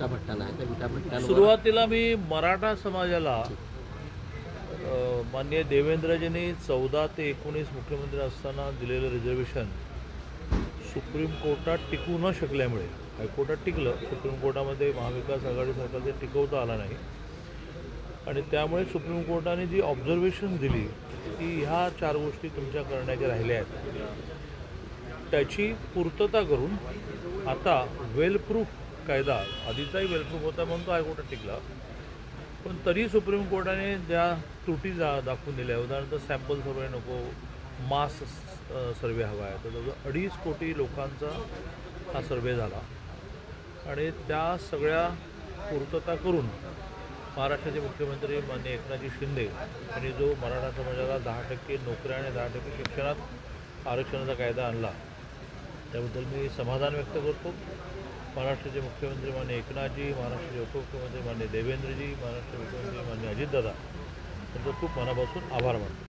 भट्टाला आहे. त्या विटाभट्टांवर सुरुवातीला मी मराठा समाजाला माननीय देवेंद्रजींनी 14 ते 19 मुख्यमंत्री असताना दिलेलं रिझर्वेशन सुप्रीम कोर्टात टिकू न शकल्यामुळे हायकोर्टात टिकलं, सुप्रीम कोर्टामध्ये महाविकास आघाडी सरकार ते टिकवता आला नाही आणि त्यामुळे सुप्रीम कोर्टाने जी ऑब्झर्वेशन्स दिली की ह्या 4 गोष्टी तुमच्या करण्याच्या राहिल्या आहेत, त्याची पूर्तता करून आता वेल प्रूफ कायदा, आधीचाही वेल प्रूफ होता म्हणून तो हायकोर्टात टिकला, पण तरी सुप्रीम कोर्टाने ज्या त्रुटी दाखवून दिल्या, उदाहरणार्थ सॅम्पल सर्वे नको, मास सर्वे हवा आहे, तर जवळजवळ 2.5 कोटी लोकांचा हा सर्वे झाला आणि त्या सगळ्या पूर्तता करून महाराष्ट्राचे मुख्यमंत्री माननीय एकनाथजी शिंदे यांनी जो मराठा समाजाला 10% नोकऱ्या आणि 10% शिक्षणात आरक्षणाचा कायदा आणला, त्याबद्दल मी समाधान व्यक्त करतो. महाराष्ट्राचे मुख्यमंत्री माननीय एकनाथजी, महाराष्ट्राचे उपमुख्यमंत्री माननीय देवेंद्रजी, महाराष्ट्राचे मुख्यमंत्री माननीय अजितदादा यांचा खूप मनापासून आभार मानतो.